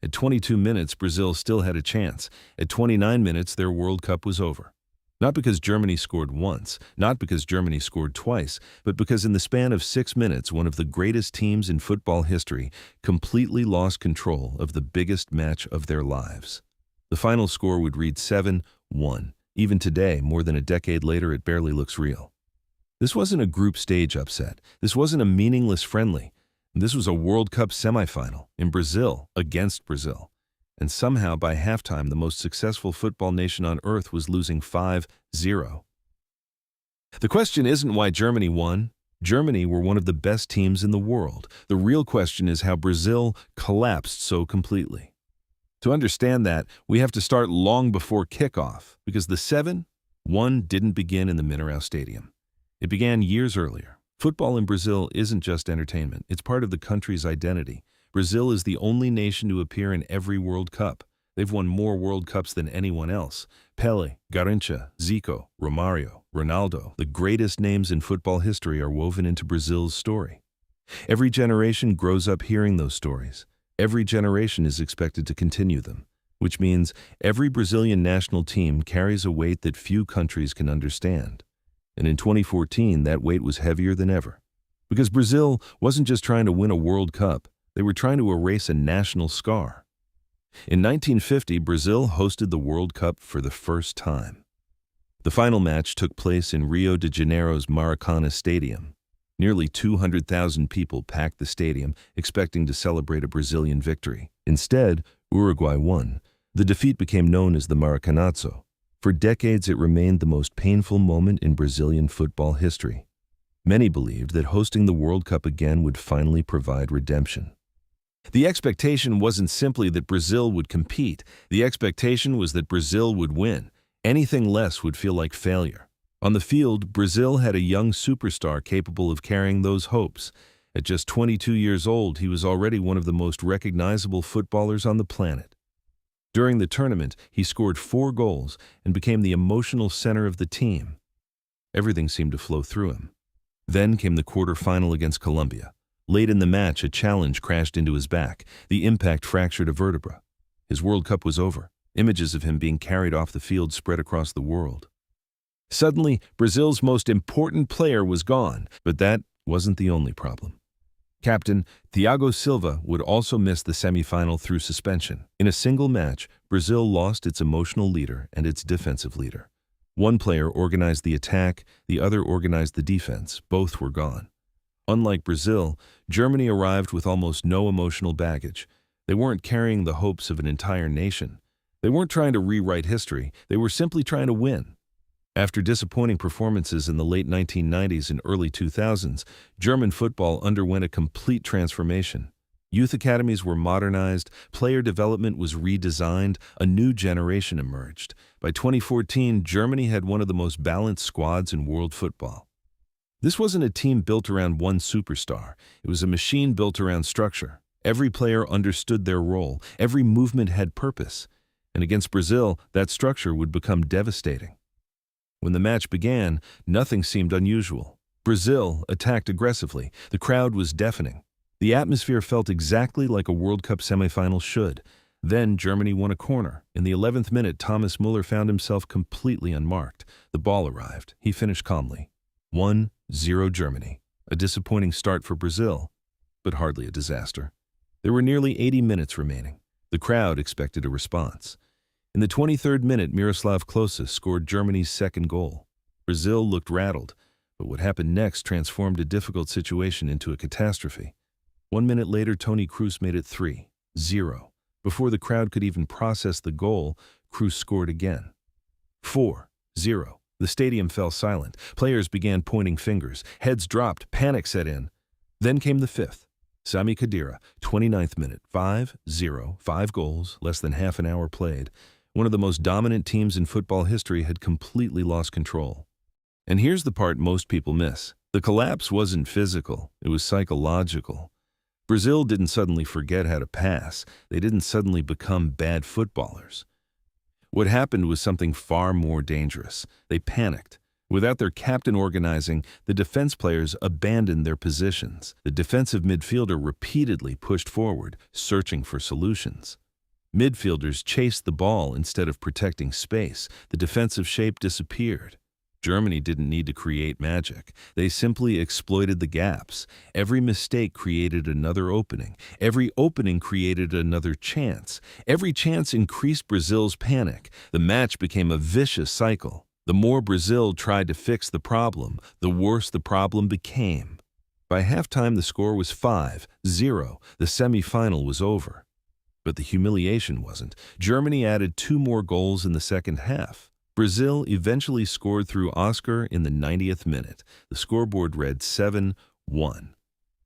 At 22 minutes, Brazil still had a chance. At 29 minutes, their World Cup was over. Not because Germany scored once, not because Germany scored twice, but because in the span of 6 minutes, one of the greatest teams in football history completely lost control of the biggest match of their lives. The final score would read 7-1. Even today, more than a decade later, it barely looks real. This wasn't a group stage upset. This wasn't a meaningless friendly. This was a World Cup semifinal in Brazil against Brazil. And somehow, by halftime, the most successful football nation on earth was losing 5-0. The question isn't why Germany won. Germany were one of the best teams in the world. The real question is how Brazil collapsed so completely. To understand that, we have to start long before kickoff, because the 7-1 didn't begin in the Mineirazo Stadium. It began years earlier. Football in Brazil isn't just entertainment. It's part of the country's identity. Brazil is the only nation to appear in every World Cup. They've won more World Cups than anyone else. Pelé, Garrincha, Zico, Romario, Ronaldo, the greatest names in football history are woven into Brazil's story. Every generation grows up hearing those stories. Every generation is expected to continue them, which means every Brazilian national team carries a weight that few countries can understand. And in 2014, that weight was heavier than ever. Because Brazil wasn't just trying to win a World Cup, they were trying to erase a national scar. In 1950, Brazil hosted the World Cup for the first time. The final match took place in Rio de Janeiro's Maracanã Stadium. Nearly 200,000 people packed the stadium, expecting to celebrate a Brazilian victory. Instead, Uruguay won. The defeat became known as the Maracanazo. For decades, it remained the most painful moment in Brazilian football history. Many believed that hosting the World Cup again would finally provide redemption. The expectation wasn't simply that Brazil would compete. The expectation was that Brazil would win. Anything less would feel like failure. On the field, Brazil had a young superstar capable of carrying those hopes. At just 22 years old, he was already one of the most recognizable footballers on the planet. During the tournament, he scored 4 goals and became the emotional center of the team. Everything seemed to flow through him. Then came the quarterfinal against Colombia. Late in the match, a challenge crashed into his back. The impact fractured a vertebra. His World Cup was over. Images of him being carried off the field spread across the world. Suddenly, Brazil's most important player was gone, but that wasn't the only problem. Captain Thiago Silva would also miss the semifinal through suspension. In a single match, Brazil lost its emotional leader and its defensive leader. One player organized the attack, the other organized the defense. Both were gone. Unlike Brazil, Germany arrived with almost no emotional baggage. They weren't carrying the hopes of an entire nation. They weren't trying to rewrite history. They were simply trying to win. After disappointing performances in the late 1990s and early 2000s, German football underwent a complete transformation. Youth academies were modernized, player development was redesigned, a new generation emerged. By 2014, Germany had one of the most balanced squads in world football. This wasn't a team built around one superstar. It was a machine built around structure. Every player understood their role. Every movement had purpose. And against Brazil, that structure would become devastating. When the match began, nothing seemed unusual. Brazil attacked aggressively. The crowd was deafening. The atmosphere felt exactly like a World Cup semifinal should. Then Germany won a corner. In the 11th minute, Thomas Müller found himself completely unmarked. The ball arrived. He finished calmly. 1-0 Germany. A disappointing start for Brazil, but hardly a disaster. There were nearly 80 minutes remaining. The crowd expected a response. In the 23rd minute, Miroslav Klose scored Germany's second goal. Brazil looked rattled, but what happened next transformed a difficult situation into a catastrophe. 1 minute later, Toni Kroos made it 3-0. Before the crowd could even process the goal, Kroos scored again. 4-0. The stadium fell silent. Players began pointing fingers. Heads dropped. Panic set in. Then came the 5th. Sami Khedira, 29th minute, 5-0, 5 goals, less than half an hour played. One of the most dominant teams in football history had completely lost control. And here's the part most people miss. The collapse wasn't physical. It was psychological. Brazil didn't suddenly forget how to pass. They didn't suddenly become bad footballers. What happened was something far more dangerous. They panicked. Without their captain organizing, the defense players abandoned their positions. The defensive midfielder repeatedly pushed forward, searching for solutions. Midfielders chased the ball instead of protecting space. The defensive shape disappeared. Germany didn't need to create magic. They simply exploited the gaps. Every mistake created another opening. Every opening created another chance. Every chance increased Brazil's panic. The match became a vicious cycle. The more Brazil tried to fix the problem, the worse the problem became. By halftime, the score was 5-0. The semifinal was over. But the humiliation wasn't. Germany added 2 more goals in the second half. Brazil eventually scored through Oscar in the 90th minute. The scoreboard read 7-1.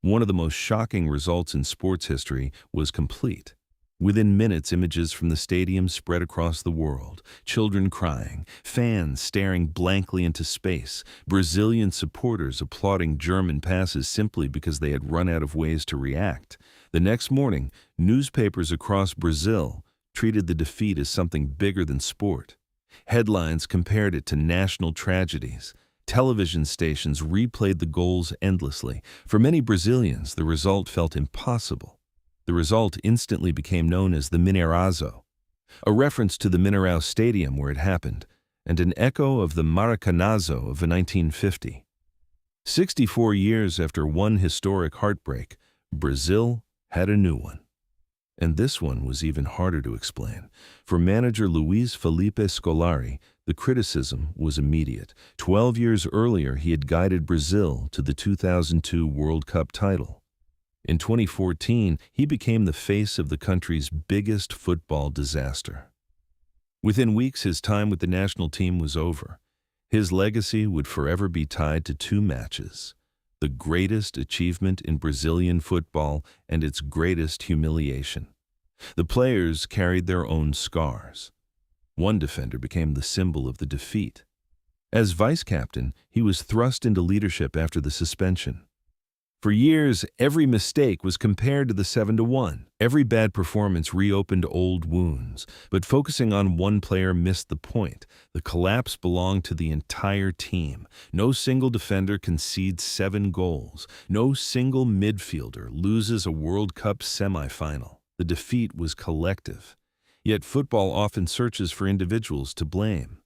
One of the most shocking results in sports history was complete. Within minutes, images from the stadium spread across the world. Children crying, fans staring blankly into space, Brazilian supporters applauding German passes simply because they had run out of ways to react. The next morning, newspapers across Brazil treated the defeat as something bigger than sport. Headlines compared it to national tragedies. Television stations replayed the goals endlessly. For many Brazilians, the result felt impossible. The result instantly became known as the Mineirazo, a reference to the Mineirao Stadium where it happened, and an echo of the Maracanazo of 1950. 64 years after one historic heartbreak, Brazil had a new one. And this one was even harder to explain. For manager Luiz Felipe Scolari, the criticism was immediate. 12 years earlier, he had guided Brazil to the 2002 World Cup title. In 2014, he became the face of the country's biggest football disaster. Within weeks, his time with the national team was over. His legacy would forever be tied to 2 matches: the greatest achievement in Brazilian football and its greatest humiliation. The players carried their own scars. One defender became the symbol of the defeat. As vice-captain, he was thrust into leadership after the suspension. For years, every mistake was compared to the 7-1. Every bad performance reopened old wounds, but focusing on one player missed the point. The collapse belonged to the entire team. No single defender concedes 7 goals. No single midfielder loses a World Cup semifinal. The defeat was collective. Yet football often searches for individuals to blame.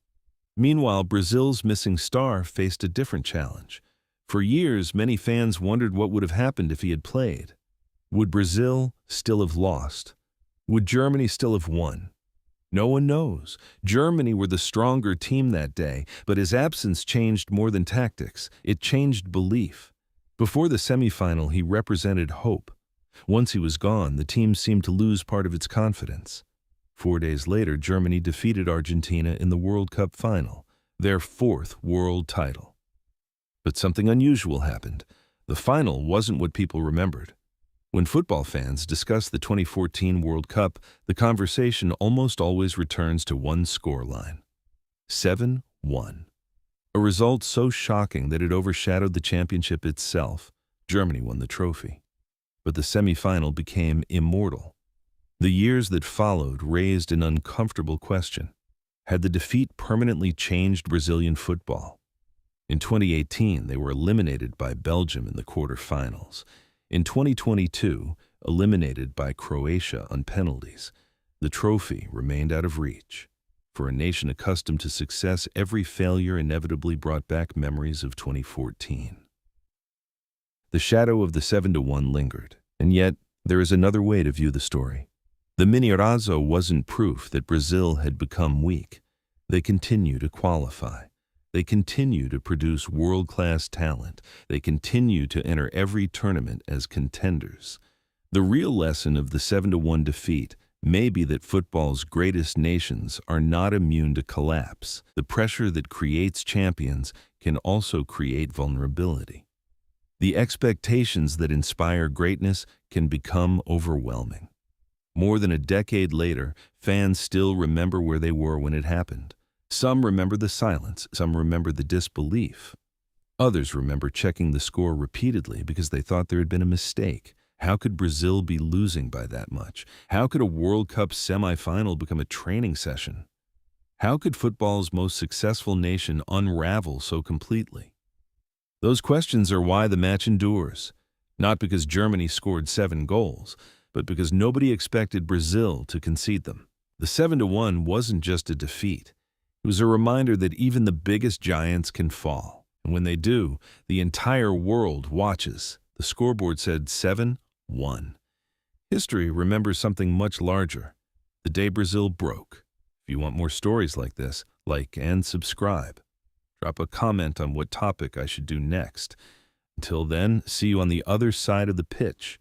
Meanwhile, Brazil's missing star faced a different challenge. For years, many fans wondered what would have happened if he had played. Would Brazil still have lost? Would Germany still have won? No one knows. Germany were the stronger team that day, but his absence changed more than tactics. It changed belief. Before the semifinal, he represented hope. Once he was gone, the team seemed to lose part of its confidence. 4 days later, Germany defeated Argentina in the World Cup final, their 4th world title. But something unusual happened. The final wasn't what people remembered. When football fans discuss the 2014 World Cup, the conversation almost always returns to one scoreline: 7-1. A result so shocking that it overshadowed the championship itself. Germany won the trophy. But the semifinal became immortal. The years that followed raised an uncomfortable question. Had the defeat permanently changed Brazilian football? In 2018, they were eliminated by Belgium in the quarterfinals. In 2022, eliminated by Croatia on penalties. The trophy remained out of reach. For a nation accustomed to success, every failure inevitably brought back memories of 2014. The shadow of the 7-1 lingered, and yet there is another way to view the story. The Mineirazo wasn't proof that Brazil had become weak. They continue to qualify. They continue to produce world-class talent. They continue to enter every tournament as contenders. The real lesson of the 7-1 defeat may be that football's greatest nations are not immune to collapse. The pressure that creates champions can also create vulnerability. The expectations that inspire greatness can become overwhelming. More than a decade later, fans still remember where they were when it happened. Some remember the silence, some remember the disbelief. Others remember checking the score repeatedly because they thought there had been a mistake. How could Brazil be losing by that much? How could a World Cup semifinal become a training session? How could football's most successful nation unravel so completely? Those questions are why the match endures. Not because Germany scored 7 goals, but because nobody expected Brazil to concede them. The 7-1 wasn't just a defeat. It was a reminder that even the biggest giants can fall. And when they do, the entire world watches. The scoreboard said 7-1. History remembers something much larger. The day Brazil broke. If you want more stories like this, like and subscribe. Drop a comment on what topic I should do next. Until then, see you on the other side of the pitch.